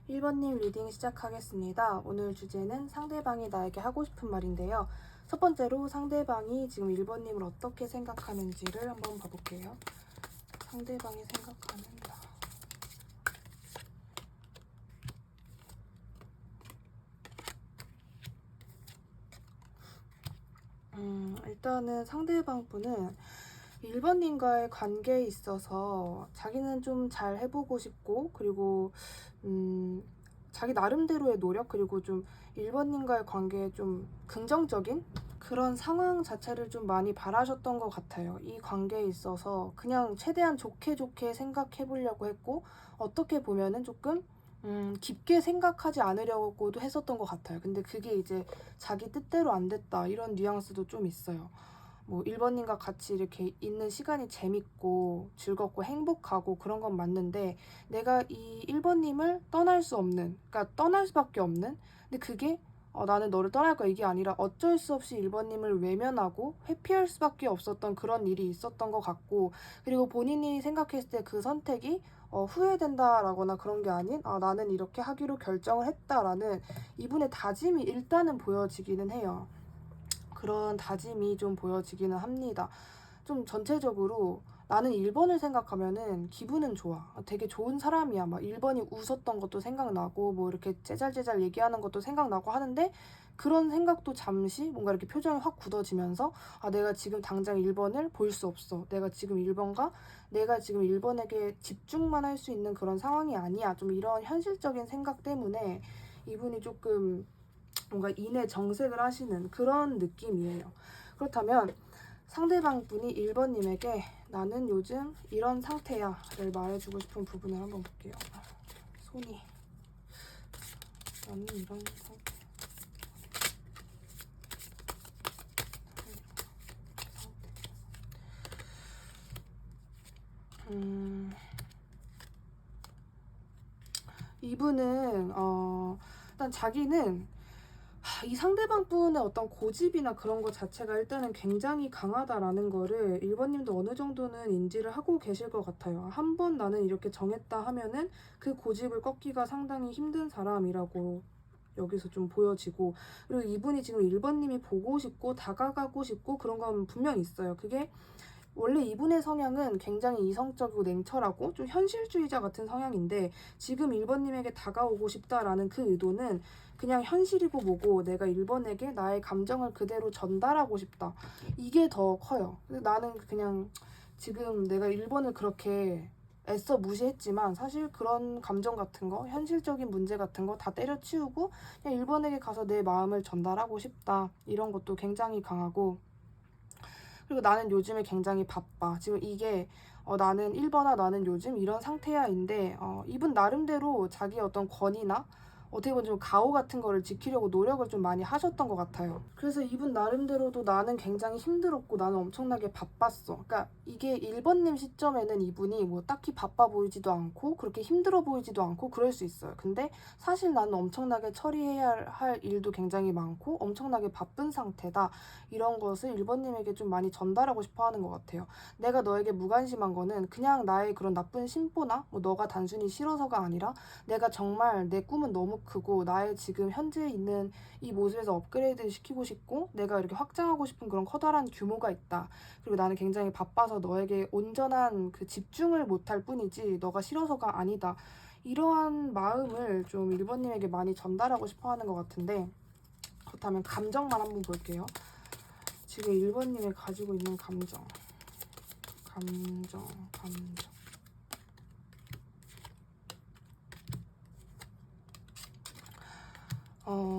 1번님 리딩 시작하겠습니다. 오늘 주제는 상대방이 나에게 하고 싶은 말인데요. 첫 번째로 상대방이 지금 1번님을 어떻게 생각하는지를 한번 봐볼게요. 상대방이 생각하는 나. 일단은 상대방 분은 1번님과의 관계에 있어서 자기는 좀 잘 해보고 싶고, 그리고 자기 나름대로의 노력, 그리고 좀 1번님과의 관계에 좀 긍정적인 그런 상황 자체를 좀 많이 바라셨던 것 같아요. 이 관계에 있어서 그냥 최대한 좋게 생각해 보려고 했고, 어떻게 보면은 조금 깊게 생각하지 않으려고도 했었던 것 같아요. 근데 그게 이제 자기 뜻대로 안 됐다, 이런 뉘앙스도 좀 있어요. 뭐 1번님과 같이 이렇게 있는 시간이 재밌고 즐겁고 행복하고 그런 건 맞는데, 내가 이 1번님을 떠날 수 없는, 그러니까 떠날 수밖에 없는, 근데 그게 나는 너를 떠날 거야, 이게 아니라 어쩔 수 없이 1번님을 외면하고 회피할 수밖에 없었던 그런 일이 있었던 것 같고, 그리고 본인이 생각했을 때 그 선택이 후회된다라거나 그런 게 아닌, 나는 이렇게 하기로 결정을 했다라는 이분의 다짐이 일단은 보여지기는 해요. 그런 다짐이 좀 보여지기는 합니다. 좀 전체적으로 나는 1번을 생각하면은 기분은 좋아. 되게 좋은 사람이야. 막 1번이 웃었던 것도 생각나고, 뭐 이렇게 째잘째잘 얘기하는 것도 생각나고 하는데, 그런 생각도 잠시 뭔가 이렇게 표정이 확 굳어지면서, 내가 지금 당장 1번을 볼 수 없어. 내가 지금 1번과 내가 지금 1번에게 집중만 할 수 있는 그런 상황이 아니야. 좀 이런 현실적인 생각 때문에 이분이 조금 뭔가 인내 정색을 하시는 그런 느낌이에요. 그렇다면 상대방 분이 1번님에게 나는 요즘 이런 상태야 를 말해주고 싶은 부분을 한번 볼게요. 손이 나는 이런 상태. 이분은 일단 자기는 이 상대방 분의 어떤 고집이나 그런 것 자체가 일단은 굉장히 강하다라는 거를 1번님도 어느 정도는 인지를 하고 계실 것 같아요. 한 번 나는 이렇게 정했다 하면은 그 고집을 꺾기가 상당히 힘든 사람이라고 여기서 좀 보여지고, 그리고 이분이 지금 1번님이 보고 싶고 다가가고 싶고 그런 건 분명히 있어요. 그게 원래 이분의 성향은 굉장히 이성적이고 냉철하고 좀 현실주의자 같은 성향인데, 지금 1번님에게 다가오고 싶다라는 그 의도는 그냥 현실이고 뭐고 내가 1번에게 나의 감정을 그대로 전달하고 싶다, 이게 더 커요. 나는 그냥 지금 내가 1번을 그렇게 애써 무시했지만 사실 그런 감정 같은 거, 현실적인 문제 같은 거 다 때려치우고 그냥 1번에게 가서 내 마음을 전달하고 싶다, 이런 것도 굉장히 강하고, 그리고 나는 요즘에 굉장히 바빠. 지금 이게 나는 1번아 나는 요즘 이런 상태야인데, 이분 나름대로 자기 어떤 권위나 어떻게 보면 좀 가오 같은 거를 지키려고 노력을 좀 많이 하셨던 것 같아요. 그래서 이분 나름대로도 나는 굉장히 힘들었고 나는 엄청나게 바빴어. 그러니까 이게 1번님 시점에는 이분이 뭐 딱히 바빠 보이지도 않고 그렇게 힘들어 보이지도 않고 그럴 수 있어요. 근데 사실 나는 엄청나게 처리해야 할 일도 굉장히 많고 엄청나게 바쁜 상태다, 이런 것을 1번님에게 좀 많이 전달하고 싶어 하는 것 같아요. 내가 너에게 무관심한 거는 그냥 나의 그런 나쁜 심보나 뭐 너가 단순히 싫어서가 아니라, 내가 정말 내 꿈은 너무 크고 나의 지금 현재 있는 이 모습에서 업그레이드 시키고 싶고 내가 이렇게 확장하고 싶은 그런 커다란 규모가 있다. 그리고 나는 굉장히 바빠서 너에게 온전한 그 집중을 못할 뿐이지 너가 싫어서가 아니다. 이러한 마음을 좀 1번님에게 많이 전달하고 싶어 하는 것 같은데, 그렇다면 감정만 한번 볼게요. 지금 1번님이 가지고 있는 감정.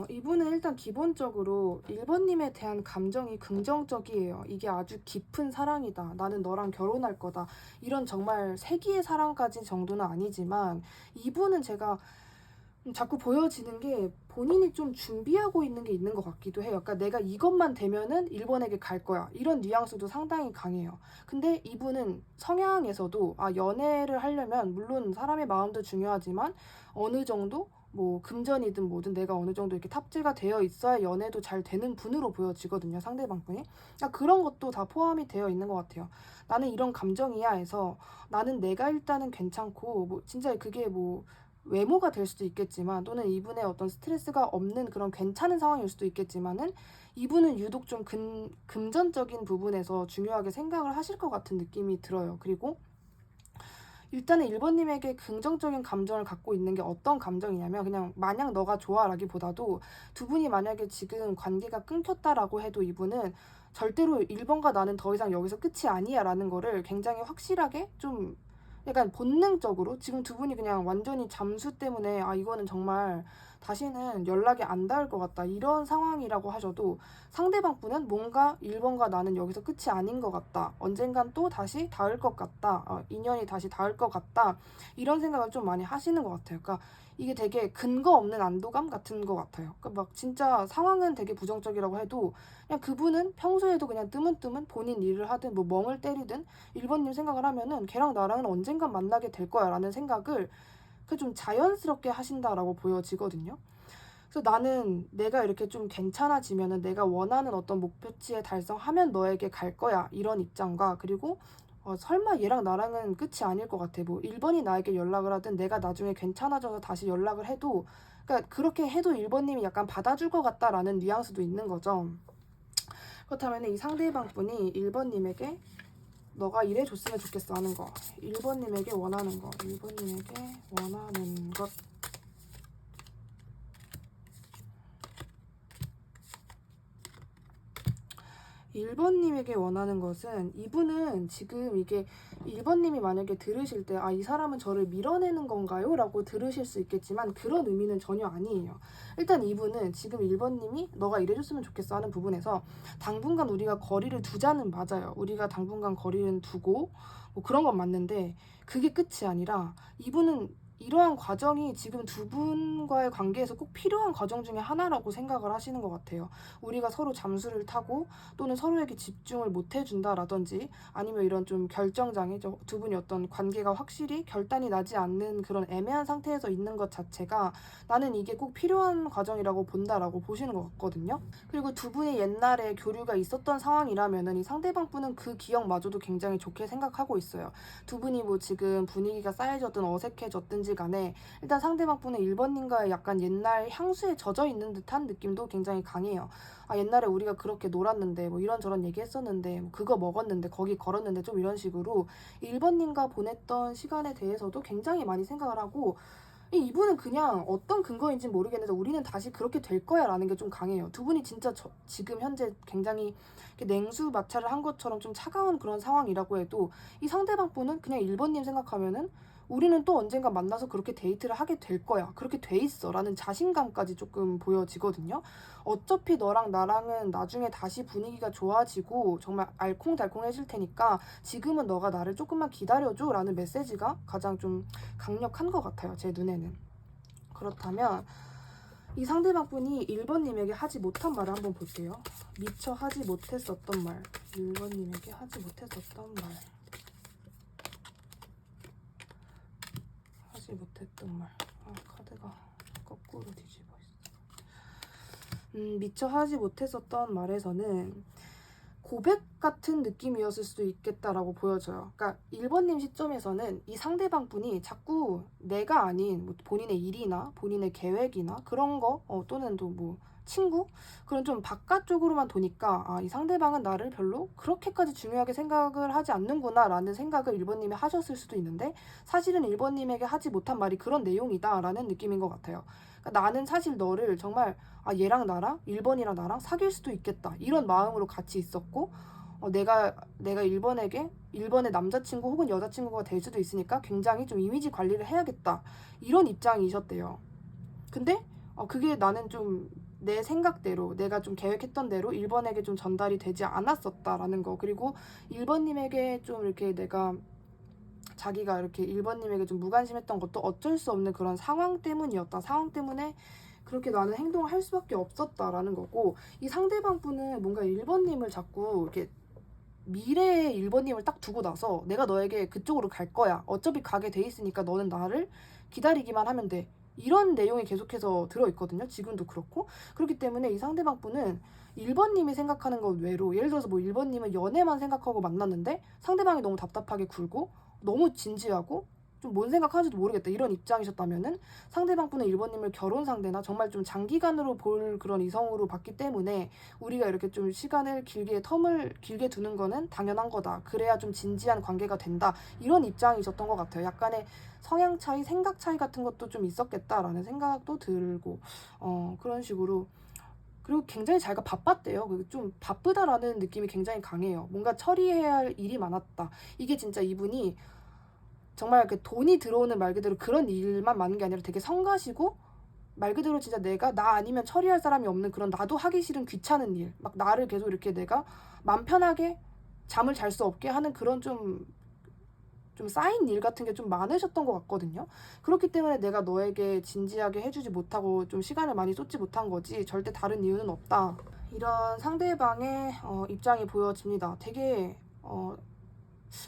이분은 일단 기본적으로 1번님에 대한 감정이 긍정적이에요. 이게 아주 깊은 사랑이다. 나는 너랑 결혼할 거다. 이런 정말 세기의 사랑까지 정도는 아니지만, 이분은 제가 자꾸 보여지는 게 본인이 좀 준비하고 있는 게 있는 것 같기도 해요. 그러니까 내가 이것만 되면은 1번에게 갈 거야, 이런 뉘앙스도 상당히 강해요. 근데 이분은 성향에서도 연애를 하려면 물론 사람의 마음도 중요하지만 어느 정도 뭐 금전이든 뭐든 내가 어느 정도 이렇게 탑재가 되어 있어야 연애도 잘 되는 분으로 보여지거든요, 상대방 분이. 그러니까 그런 것도 다 포함이 되어 있는 것 같아요. 나는 이런 감정이야 해서 나는 내가 일단은 괜찮고, 뭐 진짜 그게 뭐 외모가 될 수도 있겠지만, 또는 이분의 어떤 스트레스가 없는 그런 괜찮은 상황일 수도 있겠지만은, 이분은 유독 좀 금전적인 부분에서 중요하게 생각을 하실 것 같은 느낌이 들어요. 그리고 일단은 1번님에게 긍정적인 감정을 갖고 있는 게 어떤 감정이냐면, 그냥 마냥 너가 좋아라기보다도, 두 분이 만약에 지금 관계가 끊겼다라고 해도 이분은 절대로 1번과 나는 더 이상 여기서 끝이 아니야 라는 거를 굉장히 확실하게 좀 약간 본능적으로, 지금 두 분이 그냥 완전히 잠수 때문에 이거는 정말 다시는 연락이 안 닿을 것 같다, 이런 상황이라고 하셔도, 상대방 분은 뭔가 1번과 나는 여기서 끝이 아닌 것 같다, 언젠간 또 다시 닿을 것 같다, 인연이 다시 닿을 것 같다, 이런 생각을 좀 많이 하시는 것 같아요. 그러니까 이게 되게 근거 없는 안도감 같은 것 같아요. 그러니까 막 진짜 상황은 되게 부정적이라고 해도, 그냥 그분은 평소에도 그냥 뜨문뜨문 본인 일을 하든 뭐 멍을 때리든 1번님 생각을 하면은 걔랑 나랑은 언젠간 만나게 될 거야 라는 생각을 좀 자연스럽게 하신다라고 보여지거든요. 그래서 나는 내가 이렇게 좀 괜찮아지면은 내가 원하는 어떤 목표치에 달성하면 너에게 갈 거야, 이런 입장과, 그리고 설마 얘랑 나랑은 끝이 아닐 것 같아, 뭐 1번이 나에게 연락을 하든 내가 나중에 괜찮아져서 다시 연락을 해도, 그러니까 그렇게 해도 1번님이 약간 받아줄 것 같다라는 뉘앙스도 있는 거죠. 그렇다면 이 상대방 분이 1번님에게 너가 이래줬으면 좋겠어 하는 거, 1번님에게 원하는 거, 1번님에게 원하는 것. 1번님에게 원하는 것은, 이분은 지금 이게 1번님이 만약에 들으실 때 이 사람은 저를 밀어내는 건가요? 라고 들으실 수 있겠지만, 그런 의미는 전혀 아니에요. 일단 이분은 지금 1번님이 너가 이래줬으면 좋겠어 하는 부분에서 당분간 우리가 거리를 두자는 맞아요. 우리가 당분간 거리는 두고 뭐 그런 건 맞는데, 그게 끝이 아니라 이분은 이러한 과정이 지금 두 분과의 관계에서 꼭 필요한 과정 중에 하나라고 생각을 하시는 것 같아요. 우리가 서로 잠수를 타고 또는 서로에게 집중을 못 해준다라든지, 아니면 이런 좀 결정장애, 두 분이 어떤 관계가 확실히 결단이 나지 않는 그런 애매한 상태에서 있는 것 자체가 나는 이게 꼭 필요한 과정이라고 본다라고 보시는 것 같거든요. 그리고 두 분이 옛날에 교류가 있었던 상황이라면은 이 상대방 분은 그 기억마저도 굉장히 좋게 생각하고 있어요. 두 분이 뭐 지금 분위기가 쌓여졌든 어색해졌든지 간에, 일단 상대방 분은 1번님과의 약간 옛날 향수에 젖어 있는 듯한 느낌도 굉장히 강해요. 옛날에 우리가 그렇게 놀았는데, 뭐 이런저런 얘기했었는데, 뭐 그거 먹었는데, 거기 걸었는데, 좀 이런 식으로 1번님과 보냈던 시간에 대해서도 굉장히 많이 생각을 하고, 이분은 그냥 어떤 근거인지 모르겠는데 우리는 다시 그렇게 될 거야 라는 게 좀 강해요. 두 분이 진짜 지금 현재 굉장히 냉수 마찰을 한 것처럼 좀 차가운 그런 상황이라고 해도, 이 상대방 분은 그냥 1번님 생각하면은 우리는 또 언젠가 만나서 그렇게 데이트를 하게 될 거야, 그렇게 돼 있어 라는 자신감까지 조금 보여지거든요. 어차피 너랑 나랑은 나중에 다시 분위기가 좋아지고 정말 알콩달콩해질 테니까 지금은 너가 나를 조금만 기다려줘 라는 메시지가 가장 좀 강력한 것 같아요, 제 눈에는. 그렇다면 이 상대방 분이 1번님에게 하지 못한 말을 한번 볼게요. 미처 하지 못했었던 말, 1번님에게 하지 못했었던 말, 하지 못했던 말. 카드가 거꾸로 뒤집어 있어. 미처 하지 못했었던 말에서는 고백 같은 느낌이었을 수도 있겠다라고 보여져요. 그러니까 1번님 시점에서는 이 상대방 분이 자꾸 내가 아닌 뭐 본인의 일이나 본인의 계획이나 그런 거, 또는 또 뭐 친구? 그런 좀 바깥쪽으로만 도니까 이 상대방은 나를 별로 그렇게까지 중요하게 생각을 하지 않는구나 라는 생각을 1번님이 하셨을 수도 있는데, 사실은 1번님에게 하지 못한 말이 그런 내용이다 라는 느낌인 것 같아요. 그러니까 나는 사실 너를 정말 얘랑 나랑 1번이랑 나랑 사귈 수도 있겠다 이런 마음으로 같이 있었고, 내가 1번의 남자친구 혹은 여자친구가 될 수도 있으니까 굉장히 좀 이미지 관리를 해야겠다, 이런 입장이셨대요. 근데 그게 나는 좀 내 생각대로, 내가 좀 계획했던 대로 1번에게 좀 전달이 되지 않았었다라는 거, 그리고 1번님에게 좀 이렇게 자기가 이렇게 1번님에게 좀 무관심했던 것도 어쩔 수 없는 그런 상황 때문이었다, 상황 때문에 그렇게 나는 행동을 할 수밖에 없었다라는 거고, 이 상대방 분은 뭔가 1번님을 자꾸 이렇게 미래의 1번님을 딱 두고 나서 내가 너에게 그쪽으로 갈 거야, 어차피 가게 돼 있으니까 너는 나를 기다리기만 하면 돼, 이런 내용이 계속해서 들어있거든요, 지금도 그렇고. 그렇기 때문에 이 상대방 분은 1번님이 생각하는 것 외로, 예를 들어서 뭐 1번님은 연애만 생각하고 만났는데 상대방이 너무 답답하게 굴고 너무 진지하고 좀 뭔 생각하는지도 모르겠다 이런 입장이셨다면은 상대방 분은 1번님을 결혼 상대나 정말 좀 장기간으로 볼 그런 이성으로 봤기 때문에 우리가 이렇게 좀 시간을 길게 텀을 길게 두는 거는 당연한 거다. 그래야 좀 진지한 관계가 된다. 이런 입장이셨던 것 같아요. 약간의 성향 차이, 생각 차이 같은 것도 좀 있었겠다라는 생각도 들고 그런 식으로. 그리고 굉장히 자기가 바빴대요. 좀 바쁘다라는 느낌이 굉장히 강해요. 뭔가 처리해야 할 일이 많았다. 이게 진짜 이분이 정말 그 돈이 들어오는 말 그대로 그런 일만 많은 게 아니라 되게 성가시고 말 그대로 진짜 내가 나 아니면 처리할 사람이 없는 그런 나도 하기 싫은 귀찮은 일. 막 나를 계속 이렇게 내가 맘 편하게 잠을 잘 수 없게 하는 그런 좀 쌓인 일 같은 게 좀 많으셨던 것 같거든요. 그렇기 때문에 내가 너에게 진지하게 해주지 못하고 좀 시간을 많이 쏟지 못한 거지 절대 다른 이유는 없다. 이런 상대방의 입장이 보여집니다. 되게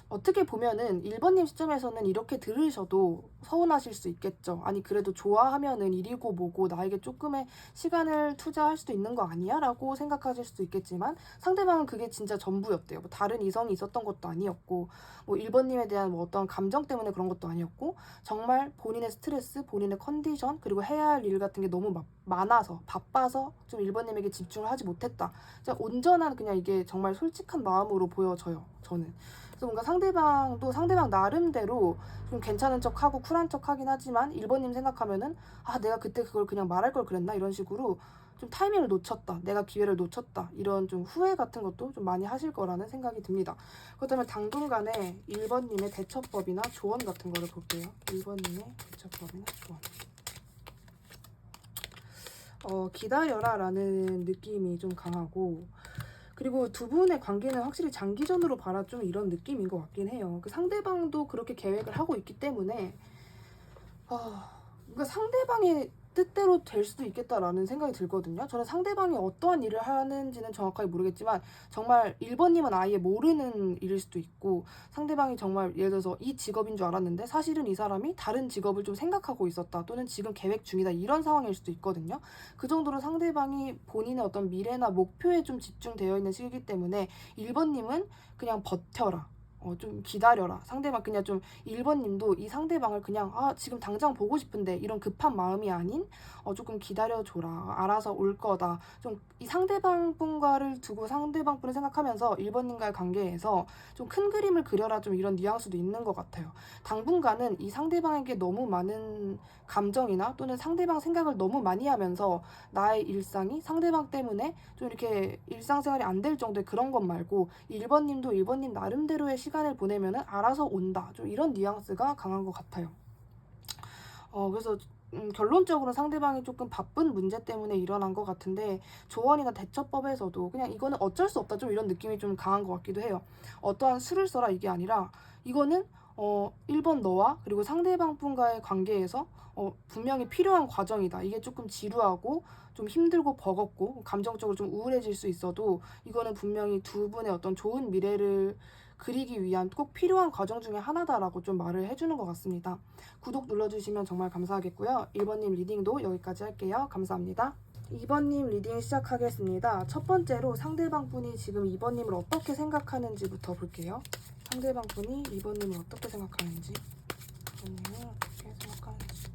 어떻게 보면은 1번님 시점에서는 이렇게 들으셔도 서운하실 수 있겠죠. 아니 그래도 좋아하면은 일이고 뭐고 나에게 조금의 시간을 투자할 수도 있는 거 아니야? 라고 생각하실 수도 있겠지만 상대방은 그게 진짜 전부였대요. 뭐 다른 이성이 있었던 것도 아니었고 뭐 1번님에 대한 뭐 어떤 감정 때문에 그런 것도 아니었고 정말 본인의 스트레스, 본인의 컨디션 그리고 해야 할 일 같은 게 너무 많아서 바빠서 좀 1번님에게 집중을 하지 못했다. 진짜 온전한 그냥 이게 정말 솔직한 마음으로 보여져요. 저는. 그래서 뭔가 상대방도 상대방 나름대로 좀 괜찮은 척하고 쿨한 척하긴 하지만 1번님 생각하면은 내가 그때 그걸 그냥 말할 걸 그랬나 이런 식으로 좀 타이밍을 놓쳤다, 내가 기회를 놓쳤다 이런 좀 후회 같은 것도 좀 많이 하실 거라는 생각이 듭니다. 그렇다면 당분간의 1번님의 대처법이나 조언 같은 거를 볼게요. 1번님의 대처법이나 조언. 기다려라 라는 느낌이 좀 강하고 그리고 두 분의 관계는 확실히 장기전으로 봐라 좀 이런 느낌인 것 같긴 해요. 그 상대방도 그렇게 계획을 하고 있기 때문에 그러니까 상대방의 뜻대로 될 수도 있겠다라는 생각이 들거든요. 저는 상대방이 어떠한 일을 하는지는 정확하게 모르겠지만 정말 1번님은 아예 모르는 일일 수도 있고 상대방이 정말 예를 들어서 이 직업인 줄 알았는데 사실은 이 사람이 다른 직업을 좀 생각하고 있었다 또는 지금 계획 중이다 이런 상황일 수도 있거든요. 그 정도로 상대방이 본인의 어떤 미래나 목표에 좀 집중되어 있는 시기이기 때문에 1번님은 그냥 버텨라. 좀 기다려라. 상대방 그냥 좀 1번님도 이 상대방을 그냥 지금 당장 보고 싶은데 이런 급한 마음이 아닌 조금 기다려줘라. 알아서 올 거다. 좀 이 상대방 분과를 두고 상대방 분을 생각하면서 1번님과의 관계에서 좀 큰 그림을 그려라. 좀 이런 뉘앙스도 있는 것 같아요. 당분간은 이 상대방에게 너무 많은 감정이나 또는 상대방 생각을 너무 많이 하면서 나의 일상이 상대방 때문에 좀 이렇게 일상생활이 안 될 정도의 그런 것 말고 1번님도 1번님 나름대로의 시간을 보내면은 알아서 온다. 좀 이런 뉘앙스가 강한 것 같아요. 그래서 결론적으로 상대방이 조금 바쁜 문제 때문에 일어난 것 같은데 조언이나 대처법에서도 그냥 이거는 어쩔 수 없다 좀 이런 느낌이 좀 강한 것 같기도 해요. 어떠한 수를 써라 이게 아니라 이거는 1번 너와 그리고 상대방 분과의 관계에서 분명히 필요한 과정이다. 이게 조금 지루하고 좀 힘들고 버겁고 감정적으로 좀 우울해질 수 있어도 이거는 분명히 두 분의 어떤 좋은 미래를 그리기 위한 꼭 필요한 과정 중에 하나다라고 좀 말을 해주는 것 같습니다. 구독 눌러주시면 정말 감사하겠고요. 1번님 리딩도 여기까지 할게요. 감사합니다. 2번님 리딩 시작하겠습니다. 첫 번째로 상대방 분이 지금 2번님을 어떻게 생각하는지부터 볼게요. 상대방 분이 2번님을 어떻게 생각하는지. 2번님을 어떻게 생각하는지.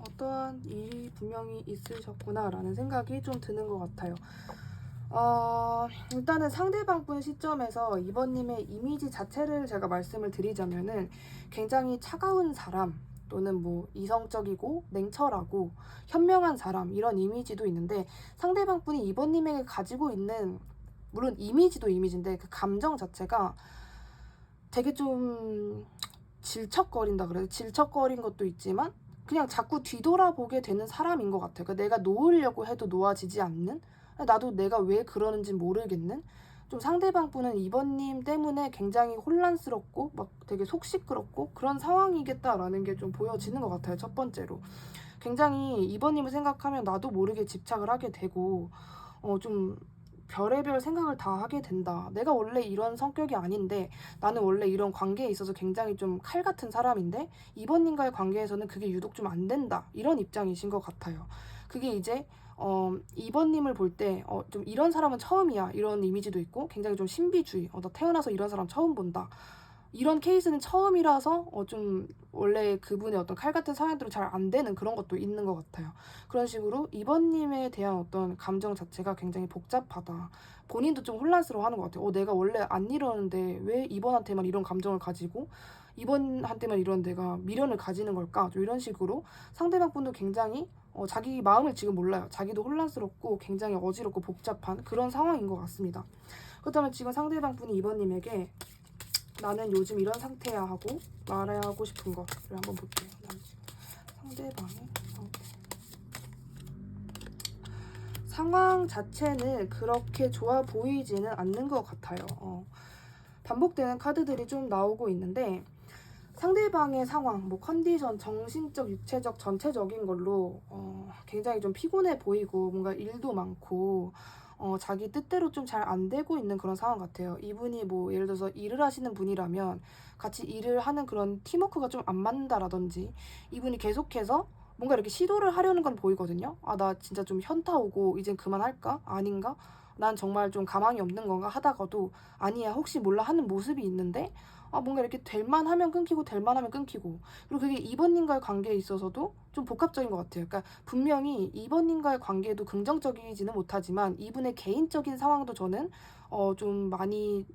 어떠한 일이 분명히 있으셨구나라는 생각이 좀 드는 것 같아요. 일단은 상대방 분 시점에서 2번님의 이미지 자체를 제가 말씀을 드리자면은 굉장히 차가운 사람 또는 뭐 이성적이고 냉철하고 현명한 사람 이런 이미지도 있는데 상대방 분이 2번님에게 가지고 있는 물론 이미지도 이미지인데 그 감정 자체가 되게 좀 질척거린다 그래요. 질척거린 것도 있지만 그냥 자꾸 뒤돌아보게 되는 사람인 것 같아요. 그러니까 내가 놓으려고 해도 놓아지지 않는 나도 내가 왜 그러는지 모르겠는 좀 상대방 분은 2번님 때문에 굉장히 혼란스럽고 막 되게 속 시끄럽고 그런 상황이겠다라는 게 좀 보여지는 것 같아요. 첫 번째로 굉장히 2번님을 생각하면 나도 모르게 집착을 하게 되고 좀 별의별 생각을 다 하게 된다. 내가 원래 이런 성격이 아닌데, 나는 원래 이런 관계에 있어서 굉장히 좀 칼 같은 사람인데 이번님과의 관계에서는 그게 유독 좀 안 된다. 이런 입장이신 것 같아요. 그게 이제 이번님을 볼 때 좀 이런 사람은 처음이야 이런 이미지도 있고, 굉장히 좀 신비주의, 나 태어나서 이런 사람 처음 본다, 이런 케이스는 처음이라서 좀 원래 그분의 어떤 칼 같은 성향대로 잘 안 되는 그런 것도 있는 것 같아요. 그런 식으로 이번님에 대한 어떤 감정 자체가 굉장히 복잡하다. 본인도 좀 혼란스러워하는 것 같아요. 내가 원래 안 이러는데 왜 이번한테만 이런 감정을 가지고 이번한테만 이런 내가 미련을 가지는 걸까? 좀 이런 식으로 상대방 분도 굉장히 자기 마음을 지금 몰라요. 자기도 혼란스럽고 굉장히 어지럽고 복잡한 그런 상황인 것 같습니다. 그렇다면 지금 상대방 분이 이번님에게 나는 요즘 이런 상태야 하고 말하고 싶은 거를 한번 볼게요. 상대방의 상황 자체는 그렇게 좋아 보이지는 않는 것 같아요. 반복되는 카드들이 좀 나오고 있는데, 상대방의 상황, 뭐 컨디션, 정신적, 육체적, 전체적인 걸로 굉장히 좀 피곤해 보이고 뭔가 일도 많고 자기 뜻대로 좀 잘 안 되고 있는 그런 상황 같아요. 이분이 뭐 예를 들어서 일을 하시는 분이라면 같이 일을 하는 그런 팀워크가 좀 안 맞는다라든지, 이분이 계속해서 뭔가 이렇게 시도를 하려는 건 보이거든요. 나 진짜 좀 현타 오고 이젠 그만할까? 아닌가? 난 정말 좀 가망이 없는 건가 하다가도 아니야 혹시 몰라 하는 모습이 있는데, 뭔가 이렇게 될만 하면 끊기고 될만 하면 끊기고, 그리고 그게 이번님과의 관계에 있어서도 좀 복합적인 것 같아요. 그러니까 분명히 이번님과의 관계도 긍정적이지는 못하지만 이분의 개인적인 상황도 저는 좀 많이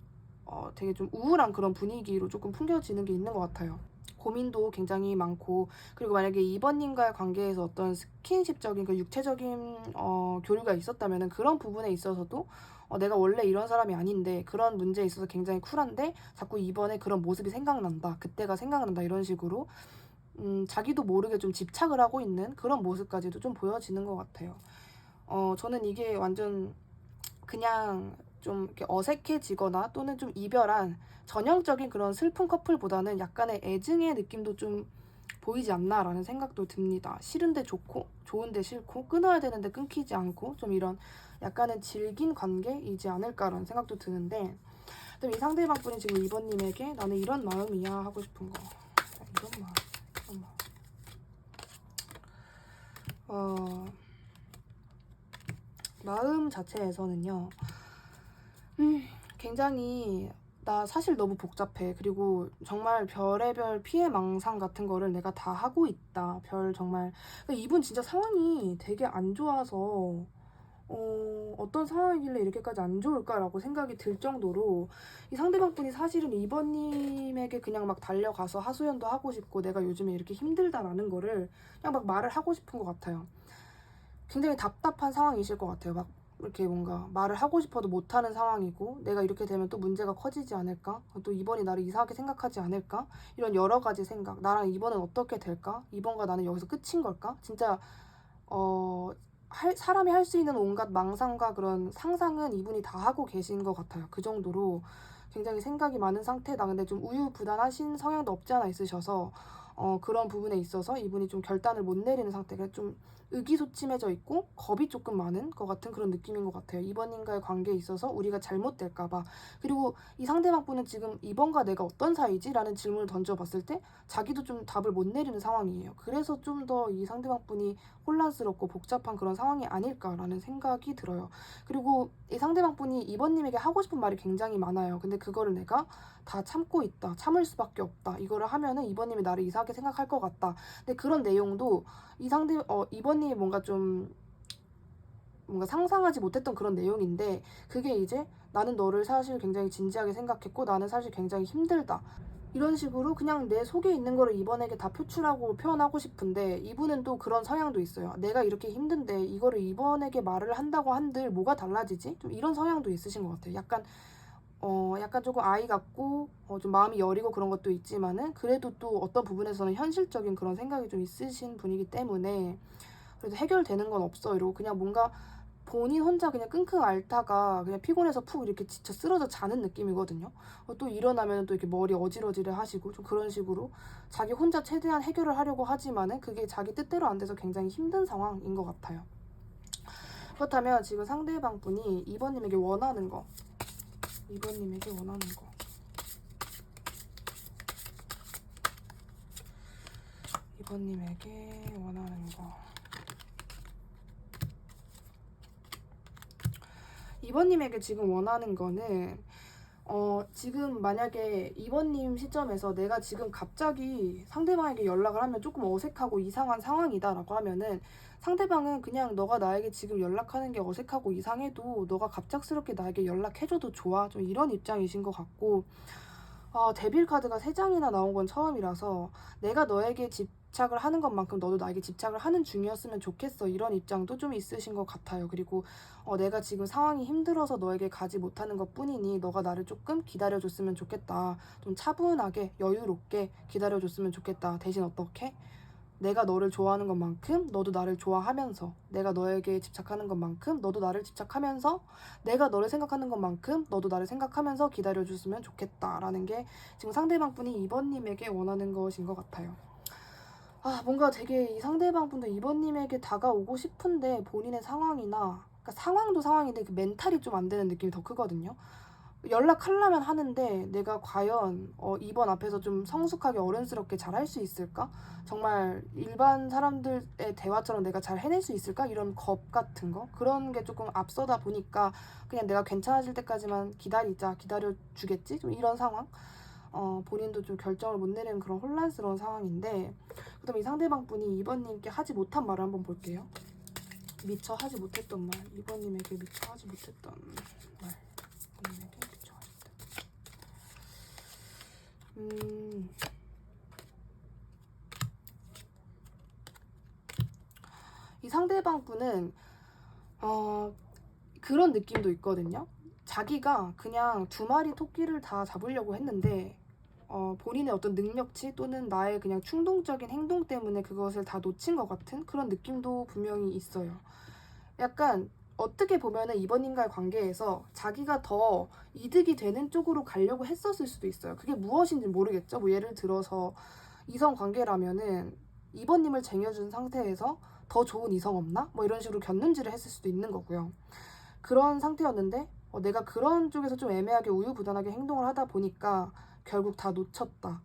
되게 좀 우울한 그런 분위기로 조금 풍겨지는 게 있는 것 같아요. 고민도 굉장히 많고, 그리고 만약에 이번님과의 관계에서 어떤 스킨십적인 그 육체적인 교류가 있었다면 그런 부분에 있어서도 내가 원래 이런 사람이 아닌데 그런 문제에 있어서 굉장히 쿨한데 자꾸 이번에 그런 모습이 생각난다, 그때가 생각난다, 이런 식으로 자기도 모르게 좀 집착을 하고 있는 그런 모습까지도 좀 보여지는 것 같아요. 저는 이게 완전 그냥 좀 이렇게 어색해지거나 또는 좀 이별한 전형적인 그런 슬픈 커플보다는 약간의 애증의 느낌도 좀 보이지 않나라는 생각도 듭니다. 싫은데 좋고 좋은데 싫고 끊어야 되는데 끊기지 않고 좀 이런 약간은 질긴 관계이지 않을까라는 생각도 드는데, 이 상대방 분이 지금 이번님에게 나는 이런 마음이야 하고 싶은 거. 이런 마음. 마음 자체에서는요. 굉장히 나 사실 너무 복잡해. 그리고 정말 별의별 피해 망상 같은 거를 내가 다 하고 있다. 정말 이분 진짜 상황이 되게 안 좋아서 어떤 상황이길래 이렇게까지 안 좋을까라고 생각이 들 정도로, 이 상대방 분이 사실은 이번님에게 그냥 막 달려가서 하소연도 하고 싶고 내가 요즘에 이렇게 힘들다라는 거를 그냥 막 말을 하고 싶은 것 같아요. 굉장히 답답한 상황이실 것 같아요. 막 이렇게 뭔가 말을 하고 싶어도 못하는 상황이고, 내가 이렇게 되면 또 문제가 커지지 않을까? 또 이번이 나를 이상하게 생각하지 않을까? 이런 여러 가지 생각. 나랑 이번은 어떻게 될까? 이번과 나는 여기서 끝인 걸까? 진짜 사람이 할 수 있는 온갖 망상과 그런 상상은 이분이 다 하고 계신 것 같아요. 그 정도로 굉장히 생각이 많은 상태다. 근데 좀 우유부단하신 성향도 없지 않아 있으셔서 그런 부분에 있어서 이분이 좀 결단을 못 내리는 상태가 좀 의기소침해져 있고 겁이 조금 많은 것 같은 그런 느낌인 것 같아요. 이번님과의 관계에 있어서 우리가 잘못될까봐. 그리고 이 상대방 분은 지금 이번과 내가 어떤 사이지? 라는 질문을 던져봤을 때 자기도 좀 답을 못 내리는 상황이에요. 그래서 좀 더 이 상대방 분이 혼란스럽고 복잡한 그런 상황이 아닐까라는 생각이 들어요. 그리고 이 상대방 분이 이번님에게 하고 싶은 말이 굉장히 많아요. 근데 그거를 내가 다 참고 있다, 참을 수밖에 없다, 이거를 하면은 이번님이 나를 이상하게 생각할 것 같다. 근데 그런 내용도 이번님이 뭔가 상상하지 못했던 그런 내용인데, 그게 이제 나는 너를 사실 굉장히 진지하게 생각했고 나는 사실 굉장히 힘들다, 이런 식으로 그냥 내 속에 있는 거를 이번에게 다 표출하고 표현하고 싶은데, 이분은 또 그런 성향도 있어요. 내가 이렇게 힘든데 이거를 이번에게 말을 한다고 한들 뭐가 달라지지? 좀 이런 성향도 있으신 것 같아요. 약간 조금 아이 같고 좀 마음이 여리고 그런 것도 있지만은 그래도 또 어떤 부분에서는 현실적인 그런 생각이 좀 있으신 분이기 때문에 그래도 해결되는 건 없어 이러고 그냥 뭔가 본인 혼자 그냥 끙끙 앓다가 그냥 피곤해서 푹 이렇게 지쳐 쓰러져 자는 느낌이거든요. 또 일어나면 또 이렇게 머리 어지러지를 하시고 좀 그런 식으로 자기 혼자 최대한 해결을 하려고 하지만은 그게 자기 뜻대로 안 돼서 굉장히 힘든 상황인 것 같아요. 그렇다면 지금 상대방 분이 2번님에게 원하는 거, 2번님에게 원하는 거, 2번님에게 원하는 거. 2번님에게 지금 원하는 거는 지금 만약에 2번님 시점에서 내가 지금 갑자기 상대방에게 연락을 하면 조금 어색하고 이상한 상황이다 라고 하면은 상대방은 그냥 너가 나에게 지금 연락하는 게 어색하고 이상해도 너가 갑작스럽게 나에게 연락해줘도 좋아, 좀 이런 입장이신 것 같고, 데빌 카드가 3장이나 나온 건 처음이라서 내가 너에게 집착을 하는 것만큼 너도 나에게 집착을 하는 중이었으면 좋겠어, 이런 입장도 좀 있으신 것 같아요. 그리고 내가 지금 상황이 힘들어서 너에게 가지 못하는 것 뿐이니 너가 나를 조금 기다려줬으면 좋겠다, 좀 차분하게 여유롭게 기다려줬으면 좋겠다. 대신 어떻게? 내가 너를 좋아하는 것만큼 너도 나를 좋아하면서, 내가 너에게 집착하는 것만큼 너도 나를 집착하면서, 내가 너를 생각하는 것만큼 너도 나를 생각하면서 기다려줬으면 좋겠다라는 게 지금 상대방 분이 2번님에게 원하는 것인 것 같아요. 뭔가 되게 이 상대방 분도 2번님에게 다가오고 싶은데 본인의 상황이나, 그러니까 상황도 상황인데 그 멘탈이 좀 안 되는 느낌이 더 크거든요. 연락하려면 하는데 내가 과연 2번 앞에서 좀 성숙하게 어른스럽게 잘 할 수 있을까? 정말 일반 사람들의 대화처럼 내가 잘 해낼 수 있을까? 이런 겁 같은 거, 그런 게 조금 앞서다 보니까 그냥 내가 괜찮아질 때까지만 기다려주겠지? 좀 이런 상황? 본인도 좀 결정을 못 내리는 그런 혼란스러운 상황인데, 그다음 이 상대방 분이 2번님께 하지 못한 말을 한번 볼게요. 미처 하지 못했던 말, 2번님에게 미처 하지 못했던 말, 2번님에게 미처 하지 못했던 이 상대방 분은 그런 느낌도 있거든요. 자기가 그냥 2마리 토끼를 다 잡으려고 했는데 본인의 어떤 능력치 또는 나의 그냥 충동적인 행동 때문에 그것을 다 놓친 것 같은 그런 느낌도 분명히 있어요. 약간 어떻게 보면은 2번님과의 관계에서 자기가 더 이득이 되는 쪽으로 가려고 했었을 수도 있어요. 그게 무엇인지 모르겠죠. 뭐 예를 들어서 이성 관계라면은 2번님을 쟁여준 상태에서 더 좋은 이성 없나? 뭐 이런 식으로 곁눈질을 했을 수도 있는 거고요. 그런 상태였는데 내가 그런 쪽에서 좀 애매하게 우유부단하게 행동을 하다 보니까 결국 다 놓쳤다.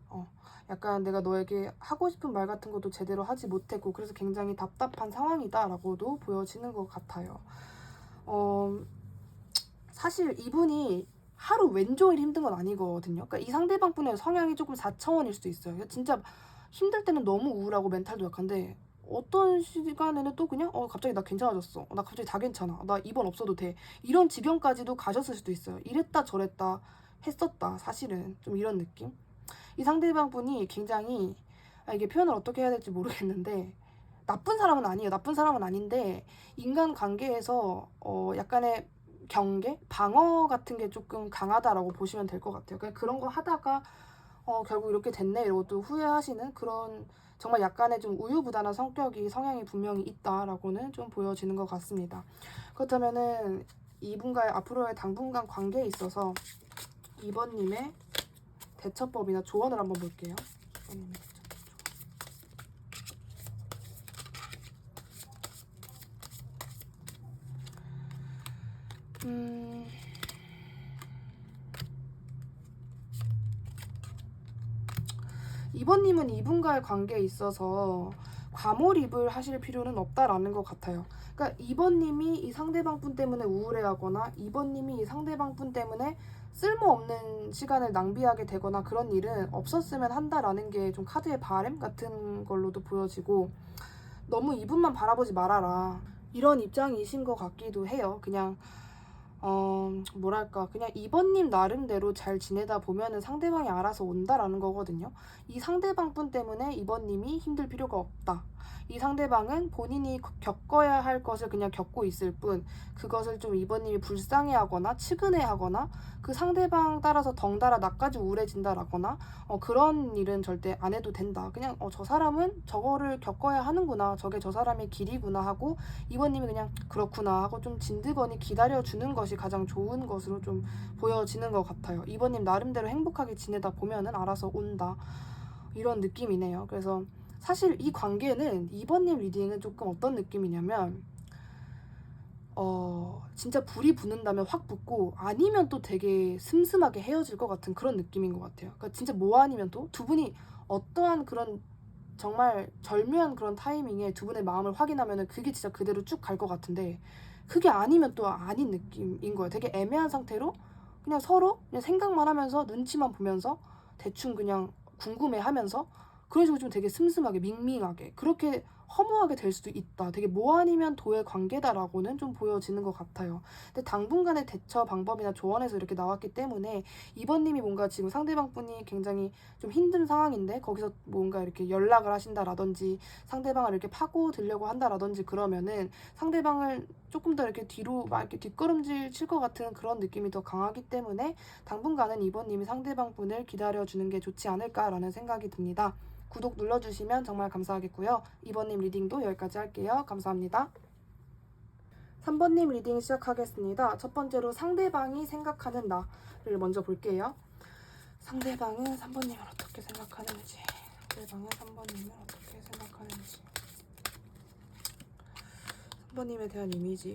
약간 내가 너에게 하고 싶은 말 같은 것도 제대로 하지 못했고 그래서 굉장히 답답한 상황이다라고도 보여지는 것 같아요. 사실 이분이 하루 왼종일 힘든 건 아니거든요. 그러니까 이 상대방 분의 성향이 조금 4차원일 수도 있어요. 진짜 힘들 때는 너무 우울하고 멘탈도 약한데 어떤 시간에는 또 그냥 갑자기 나 괜찮아졌어, 나 갑자기 다 괜찮아, 나 이번 없어도 돼, 이런 지경까지도 가셨을 수도 있어요. 이랬다 저랬다 했었다 사실은, 좀 이런 느낌. 이 상대방 분이 굉장히 이게 표현을 어떻게 해야 될지 모르겠는데 나쁜 사람은 아니에요. 나쁜 사람은 아닌데 인간관계에서 약간의 경계? 방어 같은 게 조금 강하다라고 보시면 될 것 같아요. 그냥 그런 거 하다가 결국 이렇게 됐네 이러고 또 후회하시는 그런 정말 약간의 좀 우유부단한 성향이 분명히 있다라고는 좀 보여지는 것 같습니다. 그렇다면은 이분과의 앞으로의 당분간 관계에 있어서 2번님의 대처법이나 조언을 한번 볼게요. 2번님의 대처법. 2번님은 이분과의 관계에 있어서 과몰입을 하실 필요는 없다라는 것 같아요. 그러니까 2번님이 이 상대방 분 때문에 우울해하거나 2번님이 이 상대방 분 때문에 쓸모없는 시간을 낭비하게 되거나 그런 일은 없었으면 한다라는 게 좀 카드의 바램 같은 걸로도 보여지고, 너무 이분만 바라보지 말아라 이런 입장이신 것 같기도 해요. 그냥 뭐랄까, 그냥 2번님 나름대로 잘 지내다 보면은 상대방이 알아서 온다라는 거거든요. 이 상대방 분 때문에 2번님이 힘들 필요가 없다. 이 상대방은 본인이 겪어야 할 것을 그냥 겪고 있을 뿐, 그것을 좀 2번님이 불쌍해하거나 측은해하거나 그 상대방 따라서 덩달아 나까지 우울해진다라거나 그런 일은 절대 안 해도 된다. 그냥 저 사람은 저거를 겪어야 하는구나, 저게 저 사람의 길이구나 하고 2번님이 그냥 그렇구나 하고 좀 진드거니 기다려주는 것이 가장 좋은 것으로 좀 보여지는 것 같아요. 2번님 나름대로 행복하게 지내다 보면은 알아서 온다, 이런 느낌이네요. 그래서 사실 이 관계는 2번님 리딩은 조금 어떤 느낌이냐면 진짜 불이 붙는다면 확 붙고 아니면 또 되게 슴슴하게 헤어질 것 같은 그런 느낌인 것 같아요. 그러니까 진짜 뭐 아니면 또 두 분이 어떠한 그런 정말 절묘한 그런 타이밍에 두 분의 마음을 확인하면은 그게 진짜 그대로 쭉 갈 것 같은데 그게 아니면 또 아닌 느낌인 거예요. 되게 애매한 상태로 그냥 서로 그냥 생각만 하면서 눈치만 보면서 대충 그냥 궁금해하면서 그런 식으로 좀 되게 슴슴하게 밍밍하게 그렇게 허무하게 될 수도 있다. 되게 뭐 아니면 도의 관계다라고는 좀 보여지는 것 같아요. 근데 당분간의 대처 방법이나 조언에서 이렇게 나왔기 때문에 이번님이 뭔가 지금 상대방 분이 굉장히 좀 힘든 상황인데 거기서 뭔가 이렇게 연락을 하신다라든지 상대방을 이렇게 파고들려고 한다라든지 그러면은 상대방을 조금 더 이렇게 뒤로 막 이렇게 뒷걸음질 칠 것 같은 그런 느낌이 더 강하기 때문에 당분간은 이번님이 상대방 분을 기다려주는 게 좋지 않을까라는 생각이 듭니다. 구독 눌러주시면 정말 감사하겠고요. 2번님 리딩도 여기까지 할게요. 감사합니다. 3번님 리딩 시작하겠습니다. 첫 번째로 상대방이 생각하는 나를 먼저 볼게요. 상대방은 3번님을 어떻게 생각하는지, 상대방은 3번님을 어떻게 생각하는지. 3번님에 대한 이미지.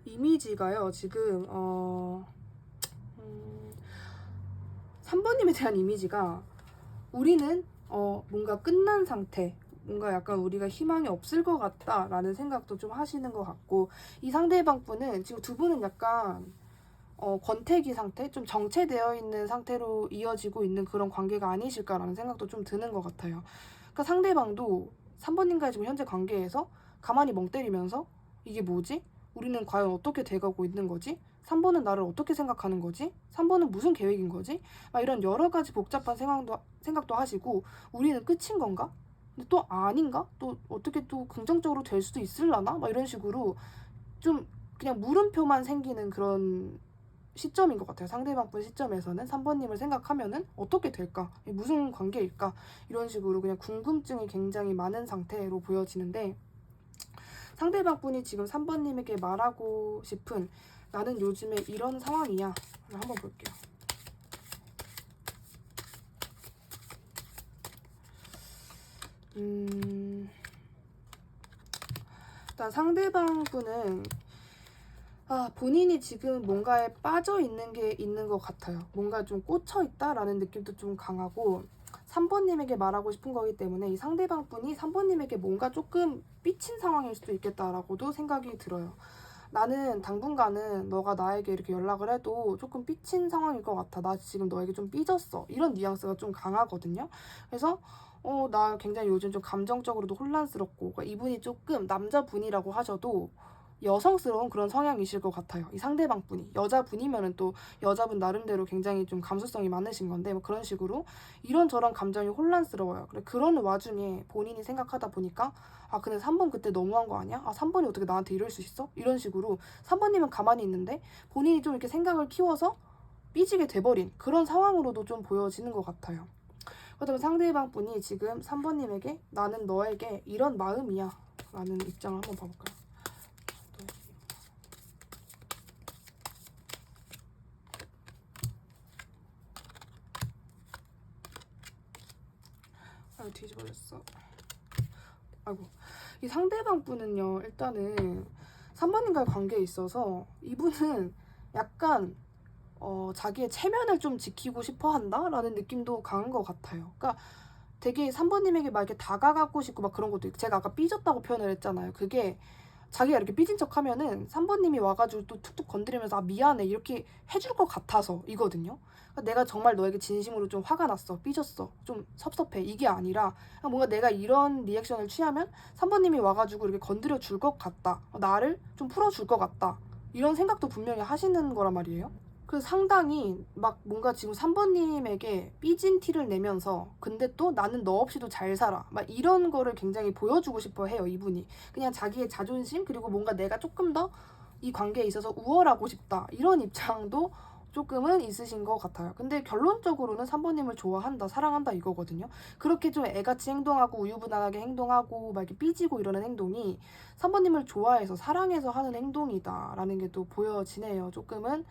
이미지가요, 지금, 3번님에 대한 이미지가 우리는 뭔가 끝난 상태, 뭔가 약간 우리가 희망이 없을 것 같다라는 생각도 좀 하시는 것 같고 이 상대방 분은 지금 두 분은 약간 권태기 상태, 좀 정체되어 있는 상태로 이어지고 있는 그런 관계가 아니실까라는 생각도 좀 드는 것 같아요. 그러니까 상대방도 3번님과의 지금 현재 관계에서 가만히 멍 때리면서 이게 뭐지? 우리는 과연 어떻게 돼가고 있는 거지? 3번은 나를 어떻게 생각하는 거지? 3번은 무슨 계획인 거지? 막 이런 여러 가지 복잡한 생각도 하시고 우리는 끝인 건가? 근데 또 아닌가? 또 어떻게 또 긍정적으로 될 수도 있을라나? 막 이런 식으로 좀 그냥 물음표만 생기는 그런 시점인 것 같아요. 상대방 분 시점에서는 3번님을 생각하면은 어떻게 될까? 무슨 관계일까? 이런 식으로 그냥 궁금증이 굉장히 많은 상태로 보여지는데 상대방 분이 지금 3번님에게 말하고 싶은 나는 요즘에 이런 상황이야. 한번 볼게요. 일단 상대방 분은 본인이 지금 뭔가에 빠져 있는 게 있는 것 같아요. 뭔가 좀 꽂혀 있다라는 느낌도 좀 강하고 3번님에게 말하고 싶은 거기 때문에 이 상대방 분이 3번님에게 뭔가 조금 삐친 상황일 수도 있겠다라고도 생각이 들어요. 나는 당분간은 너가 나에게 이렇게 연락을 해도 조금 삐친 상황일 것 같아. 나 지금 너에게 좀 삐졌어. 이런 뉘앙스가 좀 강하거든요. 그래서 나 굉장히 요즘 좀 감정적으로도 혼란스럽고 그러니까 이분이 조금 남자분이라고 하셔도 여성스러운 그런 성향이실 것 같아요. 이 상대방 분이 여자분이면은 또 여자분 나름대로 굉장히 좀 감수성이 많으신 건데 뭐 그런 식으로 이런저런 감정이 혼란스러워요. 그래 그런 와중에 본인이 생각하다 보니까 근데 3번 그때 너무한 거 아니야? 3번이 어떻게 나한테 이럴 수 있어? 이런 식으로 3번님은 가만히 있는데 본인이 좀 이렇게 생각을 키워서 삐지게 돼버린 그런 상황으로도 좀 보여지는 것 같아요. 그렇다면 상대방 분이 지금 3번님에게 나는 너에게 이런 마음이야 라는 입장을 한번 봐볼까요? 뒤집어졌어. 아이고. 이 상대방 분은요, 일단은 3번님과의 관계에 있어서 이분은 약간 자기의 체면을 좀 지키고 싶어 한다라는 느낌도 강한 것 같아요. 그러니까 되게 3번님에게 막 이렇게 다가가고 싶고 막 그런 것도 있고 제가 아까 삐졌다고 표현을 했잖아요. 그게 자기가 이렇게 삐진 척 하면은 3번님이 와가지고 또 툭툭 건드리면서 미안해 이렇게 해줄 것 같아서 이거든요. 그러니까 내가 정말 너에게 진심으로 좀 화가 났어, 삐졌어, 좀 섭섭해 이게 아니라 뭔가 내가 이런 리액션을 취하면 3번님이 와가지고 이렇게 건드려 줄 것 같다, 나를 좀 풀어줄 것 같다 이런 생각도 분명히 하시는 거란 말이에요. 그 상당히 막 뭔가 지금 3번님에게 삐진 티를 내면서 근데 또 나는 너 없이도 잘 살아 막 이런 거를 굉장히 보여주고 싶어 해요. 이분이 그냥 자기의 자존심 그리고 뭔가 내가 조금 더 이 관계에 있어서 우월하고 싶다 이런 입장도 조금은 있으신 것 같아요. 근데 결론적으로는 3번님을 좋아한다 사랑한다 이거거든요. 그렇게 좀 애같이 행동하고 우유부단하게 행동하고 막 이렇게 삐지고 이러는 행동이 3번님을 좋아해서 사랑해서 하는 행동이다 라는 게 또 보여지네요. 조금은